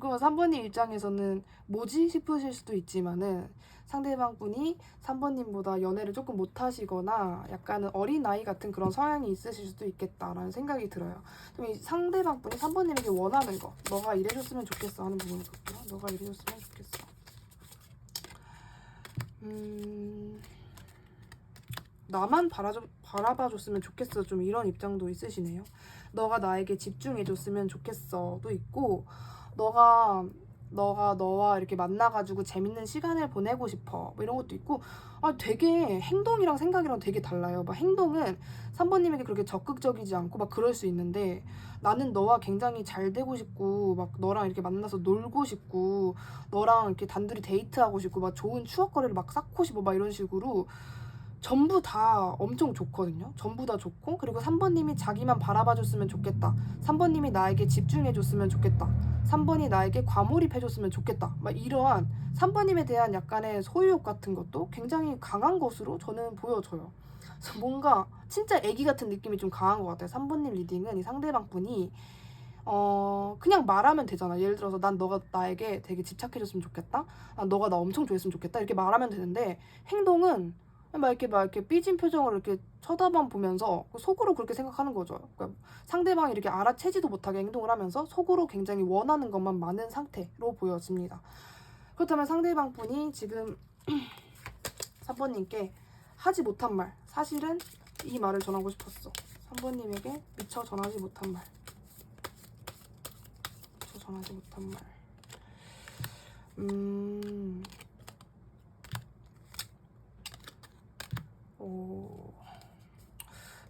조금 3번님 입장에서는 뭐지 싶으실 수도 있지만은 상대방 분이 3번님보다 연애를 조금 못하시거나 약간은 어린아이 같은 그런 성향이 있으실 수도 있겠다라는 생각이 들어요. 그럼 이 상대방 분이 3번님에게 원하는 거, 너가 이래줬으면 좋겠어 하는 부분을 볼게요. 너가 이래줬으면 좋겠어. 나만 바라봐줬으면 좋겠어, 좀 이런 입장도 있으시네요. 너가 나에게 집중해줬으면 좋겠어도 있고, 너와 이렇게 만나가지고 재밌는 시간을 보내고 싶어, 뭐 이런 것도 있고. 되게 행동이랑 생각이랑 되게 달라요. 막 행동은 3번님에게 그렇게 적극적이지 않고 막 그럴 수 있는데, 나는 너와 굉장히 잘 되고 싶고 막 너랑 이렇게 만나서 놀고 싶고 너랑 이렇게 단둘이 데이트하고 싶고 막 좋은 추억거리를 막 쌓고 싶고 막 이런 식으로 전부 다 엄청 좋거든요. 전부 다 좋고, 그리고 3번님이 자기만 바라봐줬으면 좋겠다, 3번님이 나에게 집중해줬으면 좋겠다, 3번이 나에게 과몰입해줬으면 좋겠다, 막 이러한 3번님에 대한 약간의 소유욕 같은 것도 굉장히 강한 것으로 저는 보여져요. 그래서 뭔가 진짜 애기 같은 느낌이 좀 강한 것 같아요. 3번님 리딩은 이 상대방 분이 그냥 말하면 되잖아. 예를 들어서 난 너가 나에게 되게 집착해줬으면 좋겠다, 난 너가 나 엄청 좋아했으면 좋겠다, 이렇게 말하면 되는데, 행동은 막 이렇게 삐진 표정으로 이렇게 쳐다만 보면서 속으로 그렇게 생각하는 거죠. 그러니까 상대방이 이렇게 알아채지도 못하게 행동을 하면서 속으로 굉장히 원하는 것만 많은 상태로 보여집니다. 그렇다면 상대방 분이 지금 3번님께 하지 못한 말, 사실은 이 말을 전하고 싶었어. 3번님에게 미처 전하지 못한 말. 미처 전하지 못한 말.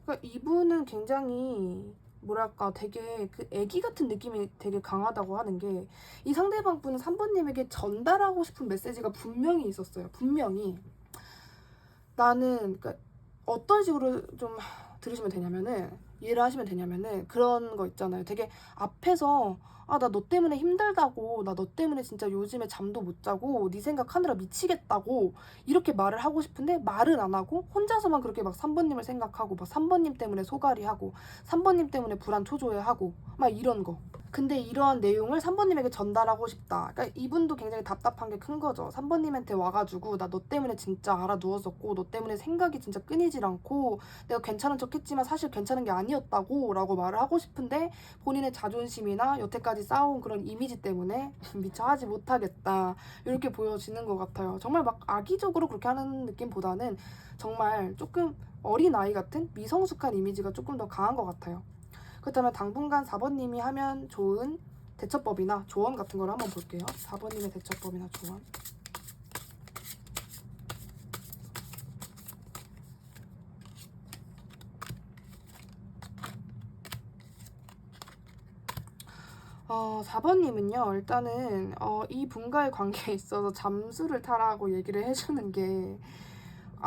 그러니까 이분은 굉장히 뭐랄까 되게 그 애기 같은 느낌이 되게 강하다고 하는 게, 이 상대방 분은 3번님에게 전달하고 싶은 메시지가 분명히 있었어요. 분명히. 나는 그러니까 어떤 식으로 좀 들으시면 되냐면은, 이해를 하시면 되냐면은, 그런 거 있잖아요. 되게 앞에서 나 너 때문에 힘들다고, 나 너 때문에 진짜 요즘에 잠도 못 자고 네 생각하느라 미치겠다고 이렇게 말을 하고 싶은데 말을 안 하고 혼자서만 그렇게 막 3번님을 생각하고 막 3번님 때문에 소갈이하고 3번님 때문에 불안 초조해하고 막 이런 거. 근데 이러한 내용을 3번님에게 전달하고 싶다. 그러니까 이분도 굉장히 답답한 게 큰 거죠. 3번님한테 와가지고 나 너 때문에 진짜 알아 누웠었고 너 때문에 생각이 진짜 끊이질 않고 내가 괜찮은 척 했지만 사실 괜찮은 게 아니었다고 라고 말을 하고 싶은데, 본인의 자존심이나 여태까지 쌓아온 그런 이미지 때문에 미처 하지 못하겠다, 이렇게 보여지는 것 같아요. 정말 막 악의적으로 그렇게 하는 느낌보다는 정말 조금 어린아이 같은 미성숙한 이미지가 조금 더 강한 것 같아요. 그렇다면 당분간 4번님이 하면 좋은 대처법이나 조언 같은 걸 한번 볼게요. 4번님의 대처법이나 조언. 어, 4번님은요, 일단은 이 분과의 관계에 있어서 잠수를 타라고 얘기를 해주는 게,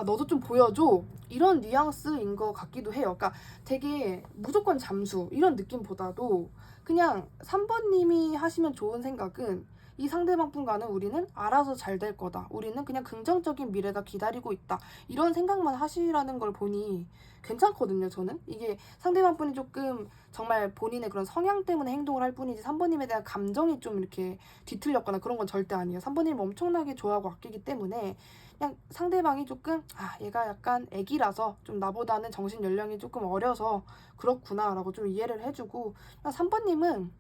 너도 좀 보여줘, 이런 뉘앙스인 것 같기도 해요. 그러니까 되게 무조건 잠수 이런 느낌보다도 그냥 3번님이 하시면 좋은 생각은, 이 상대방 분과는 우리는 알아서 잘 될 거다, 우리는 그냥 긍정적인 미래가 기다리고 있다, 이런 생각만 하시라는 걸 보니 괜찮거든요. 저는 이게 상대방 분이 조금 정말 본인의 그런 성향 때문에 행동을 할 뿐이지 3번님에 대한 감정이 좀 이렇게 뒤틀렸거나 그런 건 절대 아니에요. 3번님을 엄청나게 좋아하고 아끼기 때문에 그냥 상대방이 조금 얘가 약간 애기라서 좀 나보다는 정신 연령이 조금 어려서 그렇구나 라고 좀 이해를 해주고, 3번님이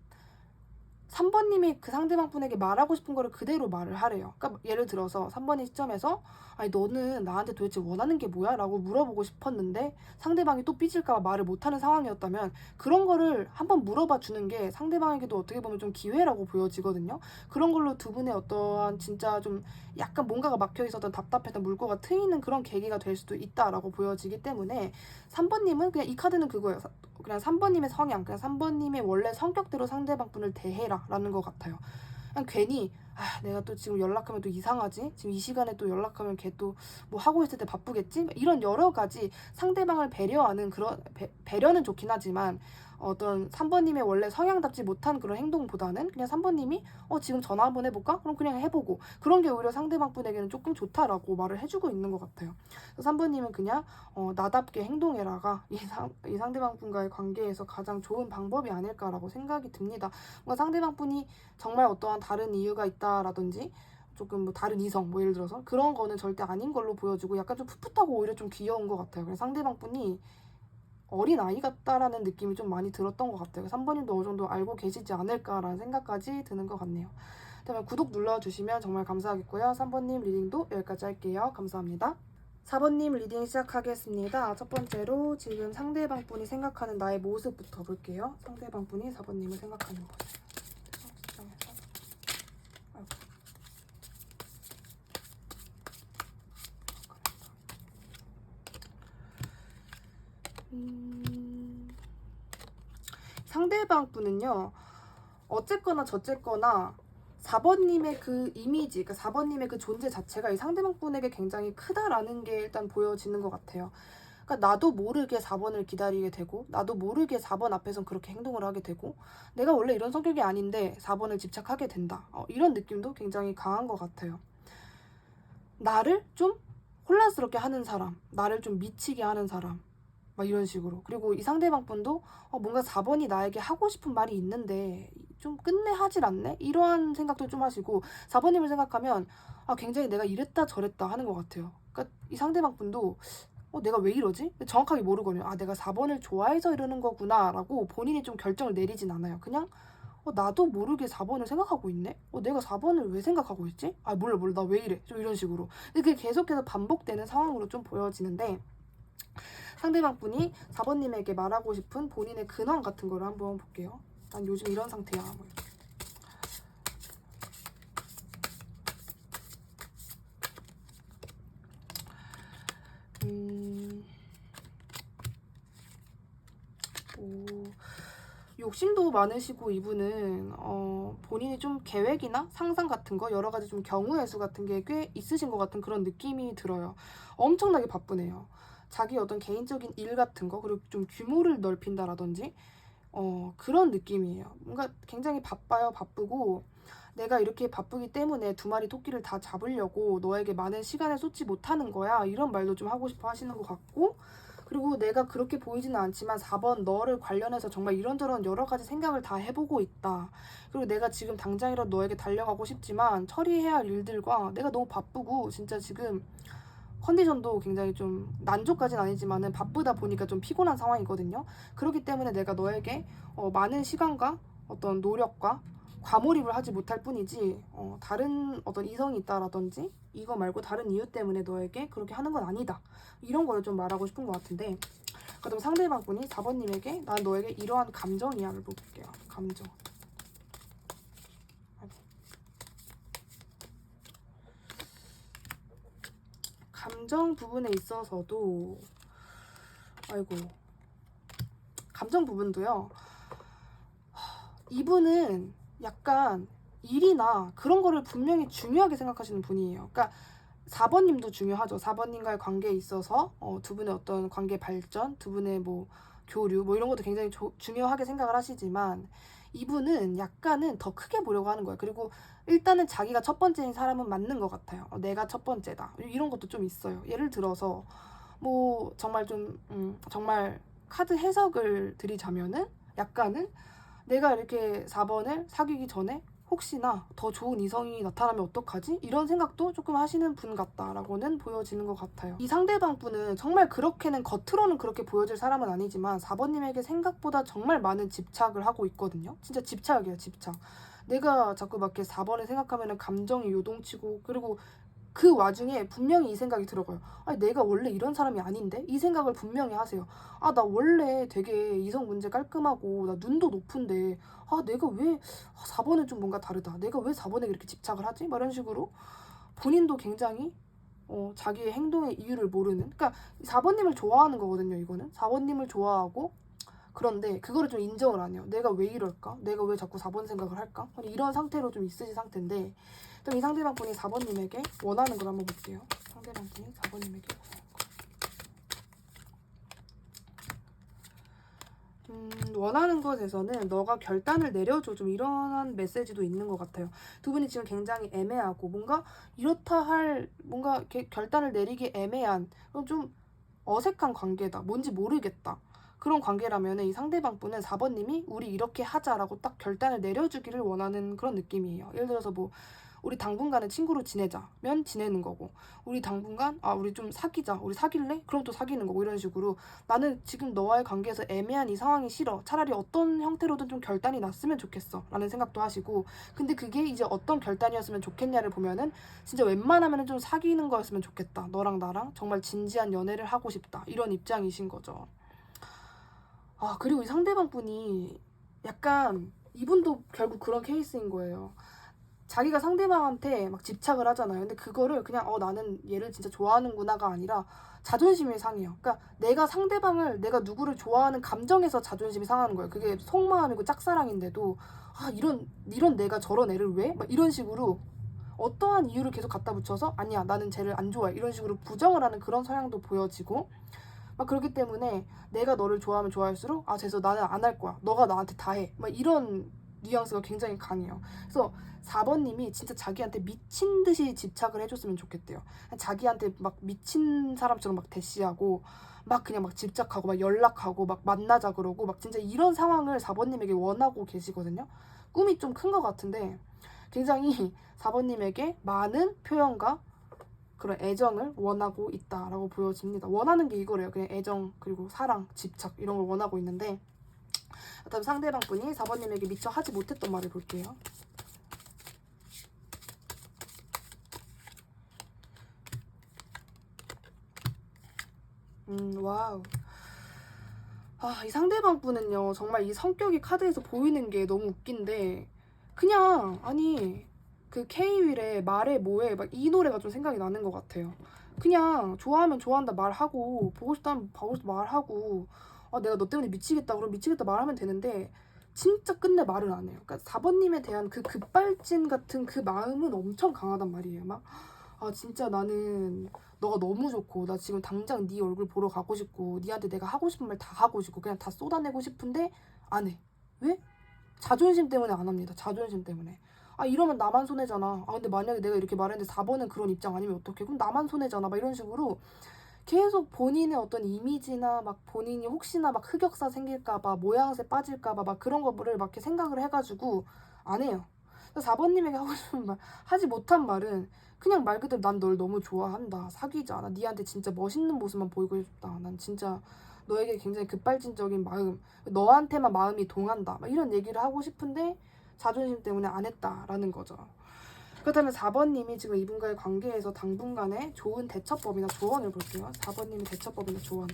그 상대방 분에게 말하고 싶은 거를 그대로 말을 하래요. 그러니까 예를 들어서 3번의 시점에서 아니 너는 나한테 도대체 원하는 게 뭐야? 라고 물어보고 싶었는데 상대방이 또 삐질까 봐 말을 못하는 상황이었다면, 그런 거를 한번 물어봐 주는 게 상대방에게도 어떻게 보면 좀 기회라고 보여지거든요. 그런 걸로 두 분의 어떠한 진짜 좀 약간 뭔가가 막혀 있었던 답답했던 물꼬가 트이는 그런 계기가 될 수도 있다라고 보여지기 때문에, 3번님은 그냥 이 카드는 그거예요. 그냥 3번님의 성향, 그냥 3번님의 원래 성격대로 상대방 분을 대해라 라는 것 같아요. 그냥 괜히 내가 또 지금 연락하면 또 이상하지? 지금 이 시간에 또 연락하면 걔 또 뭐 하고 있을 때 바쁘겠지? 이런 여러 가지 상대방을 배려하는 그런 배려는 좋긴 하지만 어떤 3번님의 원래 성향답지 못한 그런 행동보다는 그냥 3번님이 지금 전화 한번 해볼까? 그럼 그냥 해보고 그런 게 오히려 상대방 분에게는 조금 좋다라고 말을 해주고 있는 것 같아요. 3번님은 그냥 나답게 행동해라가 이 상대방 분과의 관계에서 가장 좋은 방법이 아닐까라고 생각이 듭니다. 뭔가 상대방 분이 정말 어떠한 다른 이유가 있다라든지 조금 뭐 다른 이성 뭐 예를 들어서 그런 거는 절대 아닌 걸로 보여주고 약간 좀 풋풋하고 오히려 좀 귀여운 것 같아요. 그래서 상대방 분이 어린 아이 같다라는 느낌이 좀 많이 들었던 것 같아요. 3번님도 어느 정도 알고 계시지 않을까라는 생각까지 드는 것 같네요. 그러면 구독 눌러주시면 정말 감사하겠고요. 3번님 리딩도 여기까지 할게요. 감사합니다. 4번님 리딩 시작하겠습니다. 첫 번째로 지금 상대방 분이 생각하는 나의 모습부터 볼게요. 상대방 분이 4번님을 생각하는 모습. 상대방 분은요, 어쨌거나 저쨌거나 4번님의 그 이미지, 그러니까 4번님의 그 존재 자체가 이 상대방 분에게 굉장히 크다라는 게 일단 보여지는 것 같아요. 그러니까 나도 모르게 4번을 기다리게 되고, 나도 모르게 4번 앞에선 그렇게 행동을 하게 되고, 내가 원래 이런 성격이 아닌데 4번을 집착하게 된다. 이런 느낌도 굉장히 강한 것 같아요. 나를 좀 혼란스럽게 하는 사람, 나를 좀 미치게 하는 사람, 막 이런 식으로. 그리고 이 상대방 분도 뭔가 4번이 나에게 하고 싶은 말이 있는데 좀 끝내 하질 않네? 이러한 생각도 좀 하시고 4번님을 생각하면 굉장히 내가 이랬다 저랬다 하는 것 같아요. 그러니까 이 상대방 분도 내가 왜 이러지? 정확하게 모르거든요. 내가 4번을 좋아해서 이러는 거구나 라고 본인이 좀 결정을 내리진 않아요. 그냥 나도 모르게 4번을 생각하고 있네? 내가 4번을 왜 생각하고 있지? 몰라 나 왜 이래? 좀 이런 식으로. 그게 계속해서 반복되는 상황으로 좀 보여지는데 상대방 분이 4번님에게 말하고 싶은 본인의 근황 같은 거를 한번 볼게요. 난 요즘 이런 상태야. 뭐 이렇게. 욕심도 많으시고 이분은 본인이 좀 계획이나 상상 같은 거 여러 가지 좀 경우의 수 같은 게 꽤 있으신 것 같은 그런 느낌이 들어요. 엄청나게 바쁘네요. 자기 어떤 개인적인 일 같은 거 그리고 좀 규모를 넓힌다라든지 그런 느낌이에요. 뭔가 굉장히 바빠요. 바쁘고 내가 이렇게 바쁘기 때문에 두 마리 토끼를 다 잡으려고 너에게 많은 시간을 쏟지 못하는 거야. 이런 말도 좀 하고 싶어 하시는 것 같고 그리고 내가 그렇게 보이지는 않지만 4번 너를 관련해서 정말 이런저런 여러 가지 생각을 다 해보고 있다. 그리고 내가 지금 당장이라도 너에게 달려가고 싶지만 처리해야 할 일들과 내가 너무 바쁘고 진짜 지금 컨디션도 굉장히 좀 난조까지는 아니지만은 바쁘다 보니까 좀 피곤한 상황이거든요. 그렇기 때문에 내가 너에게 많은 시간과 어떤 노력과 과몰입을 하지 못할 뿐이지 다른 어떤 이성이 있다라든지 이거 말고 다른 이유 때문에 너에게 그렇게 하는 건 아니다. 이런 거를 좀 말하고 싶은 것 같은데 그럼 상대방 분이 4번님에게 난 너에게 이러한 감정이야를 볼게요. 감정. 감정 부분에 있어서도 감정 부분도요. 이분은 약간 일이나 그런 거를 분명히 중요하게 생각하시는 분이에요. 그러니까 4번님도 중요하죠. 4번님과의 관계에 있어서 두 분의 어떤 관계 발전, 두 분의 뭐 교류 뭐 이런 것도 굉장히 중요하게 생각을 하시지만 이분은 약간은 더 크게 보려고 하는 거예요. 그리고 일단은 자기가 첫 번째인 사람은 맞는 것 같아요. 내가 첫 번째다. 이런 것도 좀 있어요. 예를 들어서 뭐 정말 좀 정말 카드 해석을 드리자면은 약간은 내가 이렇게 4번을 사귀기 전에 혹시나 더 좋은 이성이 나타나면 어떡하지? 이런 생각도 조금 하시는 분 같다라고는 보여지는 것 같아요. 이 상대방 분은 정말 그렇게는 겉으로는 그렇게 보여질 사람은 아니지만 4번님에게 생각보다 정말 많은 집착을 하고 있거든요. 진짜 집착이에요, 집착. 내가 자꾸 막 이렇게 4번을 생각하면 감정이 요동치고 그리고 그 와중에 분명히 이 생각이 들어가요. 내가 원래 이런 사람이 아닌데? 이 생각을 분명히 하세요. 나 원래 되게 이성 문제 깔끔하고 나 눈도 높은데 내가 왜 4번은 좀 뭔가 다르다. 내가 왜 4번에 이렇게 집착을 하지? 막 이런 식으로 본인도 굉장히 자기의 행동의 이유를 모르는 그러니까 4번님을 좋아하는 거거든요. 이거는 4번님을 좋아하고 그런데 그거를 좀 인정을 안 해요. 내가 왜 이럴까? 내가 왜 자꾸 4번 생각을 할까? 이런 상태로 좀 있으신 상태인데 그럼 이 상대방 분이 4번님에게 원하는 걸 한번 볼게요. 상대방 분이 4번님에게 원하는 원하는 것에서는 너가 결단을 내려줘, 좀 이런 메시지도 있는 것 같아요. 두 분이 지금 굉장히 애매하고 뭔가 이렇다 할 뭔가 이렇게 결단을 내리기 애매한 좀 어색한 관계다, 뭔지 모르겠다, 그런 관계라면 이 상대방 분은 4번님이 우리 이렇게 하자라고 딱 결단을 내려주기를 원하는 그런 느낌이에요. 예를 들어서 뭐 우리 당분간은 친구로 지내자면 지내는 거고, 우리 당분간 우리 좀 사귀자, 우리 사귈래? 그럼 또 사귀는 거고, 이런 식으로 나는 지금 너와의 관계에서 애매한 이 상황이 싫어, 차라리 어떤 형태로든 좀 결단이 났으면 좋겠어 라는 생각도 하시고, 근데 그게 이제 어떤 결단이었으면 좋겠냐를 보면은 진짜 웬만하면 좀 사귀는 거였으면 좋겠다, 너랑 나랑 정말 진지한 연애를 하고 싶다, 이런 입장이신 거죠. 그리고 이 상대방 분이 약간 이분도 결국 그런 케이스인 거예요. 자기가 상대방한테 막 집착을 하잖아요. 근데 그거를 그냥 나는 얘를 진짜 좋아하는구나가 아니라 자존심이 상해요. 그러니까 내가 누구를 좋아하는 감정에서 자존심이 상하는 거예요. 그게 속마음이고 짝사랑인데도 이런 내가 저런 애를 왜? 막 이런 식으로 어떠한 이유를 계속 갖다 붙여서 아니야, 나는 쟤를 안 좋아해, 이런 식으로 부정을 하는 그런 성향도 보여지고, 막 그렇기 때문에 내가 너를 좋아하면 좋아할수록 됐어, 나는 안 할 거야, 너가 나한테 다 해, 막 이런 뉘앙스가 굉장히 강해요. 그래서 4번님이 진짜 자기한테 미친 듯이 집착을 해줬으면 좋겠대요. 자기한테 막 미친 사람처럼 막 대시하고 막 그냥 막 집착하고 막 연락하고 막 만나자 그러고 막 진짜 이런 상황을 4번님에게 원하고 계시거든요. 꿈이 좀 큰 것 같은데 굉장히 4번님에게 많은 표현과 그런 애정을 원하고 있다라고 보여집니다. 원하는 게 이거래요. 그냥 애정, 그리고 사랑, 집착 이런 걸 원하고 있는데, 그다음 상대방 분이 4번님에게 미처 하지 못했던 말을 볼게요. 와우. 이 상대방 분은요, 정말 이 성격이 카드에서 보이는 게 너무 웃긴데, 그냥 그 K-윌의 말해 뭐해 막 이 노래가 좀 생각이 나는 것 같아요. 그냥 좋아하면 좋아한다 말하고, 보고 싶다면 보고 싶다 말하고, 내가 너 때문에 미치겠다 그럼 미치겠다 말하면 되는데 진짜 끝내 말을 안 해요. 그러니까 4번님에 대한 그 급발진 같은 그 마음은 엄청 강하단 말이에요. 막 진짜 나는 너가 너무 좋고 나 지금 당장 네 얼굴 보러 가고 싶고 니한테 내가 하고 싶은 말 다 하고 싶고 그냥 다 쏟아내고 싶은데 안 해. 왜? 자존심 때문에 안 합니다. 자존심 때문에. 이러면 나만 손해잖아. 근데 만약에 내가 이렇게 말했는데 4번은 그런 입장 아니면 어떡해? 그럼 나만 손해잖아. 막 이런 식으로 계속 본인의 어떤 이미지나 막 본인이 혹시나 막 흑역사 생길까봐, 모양새 빠질까봐 막 그런 거를 막 이렇게 생각을 해가지고 안 해요. 4번님에게 하고 싶은 말, 하지 못한 말은 그냥 말 그대로 난 널 너무 좋아한다, 사귀자, 나 니한테 진짜 멋있는 모습만 보이고 싶다, 난 진짜 너에게 굉장히 급발진적인 마음, 너한테만 마음이 동한다, 막 이런 얘기를 하고 싶은데 자존심 때문에 안 했다라는 거죠. 그렇다면 4번님이 지금 이분과의 관계에서 당분간의 좋은 대처법이나 조언을 볼게요. 4번님의 대처법이나 조언.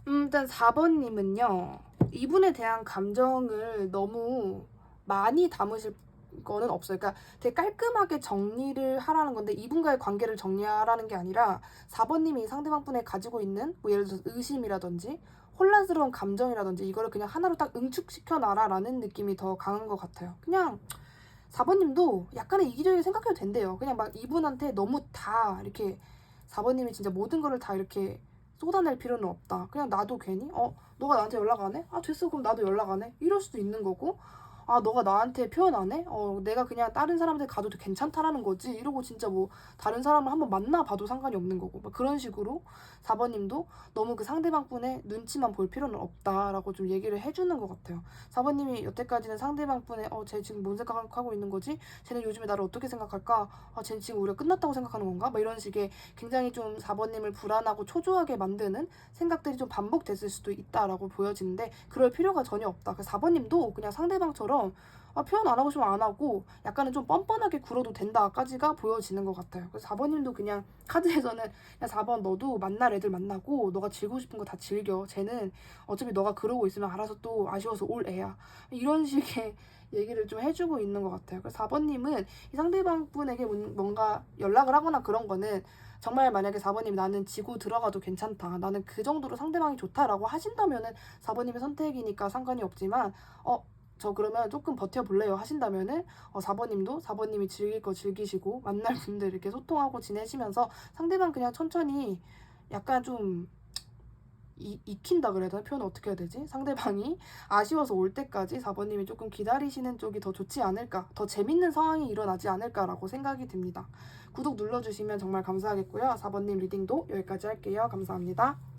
일단 4번님은요, 이분에 대한 감정을 너무 많이 담으실 거는 없어요. 그러니까 되게 깔끔하게 정리를 하라는 건데, 이분과의 관계를 정리하라는 게 아니라 4번님이 상대방 분에 가지고 있는 뭐 예를 들어서 의심이라든지 혼란스러운 감정이라든지 이거를 그냥 하나로 딱 응축시켜놔라라는 느낌이 더 강한 것 같아요. 그냥 4번님도 약간의 이기적이게 생각해도 된대요. 그냥 막 이분한테 너무 다 이렇게 4번님이 진짜 모든 거를 다 이렇게 쏟아낼 필요는 없다. 그냥 나도 괜히 너가 나한테 연락 안 해? 됐어, 그럼 나도 연락 안 해? 이럴 수도 있는 거고, 너가 나한테 표현 안 해? 내가 그냥 다른 사람들 가도 괜찮다라는 거지, 이러고 진짜 뭐 다른 사람을 한번 만나봐도 상관이 없는 거고, 막 그런 식으로 4번님도 너무 그 상대방 분의 눈치만 볼 필요는 없다라고 좀 얘기를 해주는 것 같아요. 4번님이 여태까지는 상대방 분의 쟤 지금 뭔 생각하고 있는 거지? 쟤는 요즘에 나를 어떻게 생각할까? 쟤는 지금 우리가 끝났다고 생각하는 건가? 막 이런 식의 굉장히 좀 4번님을 불안하고 초조하게 만드는 생각들이 좀 반복됐을 수도 있다라고 보여지는데, 그럴 필요가 전혀 없다. 그래서 4번님도 그냥 상대방처럼 표현 안 하고 싶으면 안 하고 약간은 좀 뻔뻔하게 굴어도 된다까지가 보여지는 것 같아요. 그래서 4번님도 그냥 카드에서는 그냥 4번 너도 만날 애들 만나고 너가 즐기고 싶은 거 다 즐겨. 쟤는 어차피 너가 그러고 있으면 알아서 또 아쉬워서 올 애야. 이런 식의 얘기를 좀 해주고 있는 것 같아요. 그래서 4번님은 이 상대방 분에게 뭔가 연락을 하거나 그런 거는 정말 만약에 4번님이 나는 지고 들어가도 괜찮다, 나는 그 정도로 상대방이 좋다라고 하신다면은 4번님의 선택이니까 상관이 없지만 저 그러면 조금 버텨볼래요 하신다면은 4번님도 4번님이 즐길 거 즐기시고 만날 분들 이렇게 소통하고 지내시면서 상대방 그냥 천천히 약간 좀 익힌다 그래야 되나? 표현 어떻게 해야 되지? 상대방이 아쉬워서 올 때까지 4번님이 조금 기다리시는 쪽이 더 좋지 않을까, 더 재밌는 상황이 일어나지 않을까라고 생각이 듭니다. 구독 눌러주시면 정말 감사하겠고요. 4번님 리딩도 여기까지 할게요. 감사합니다.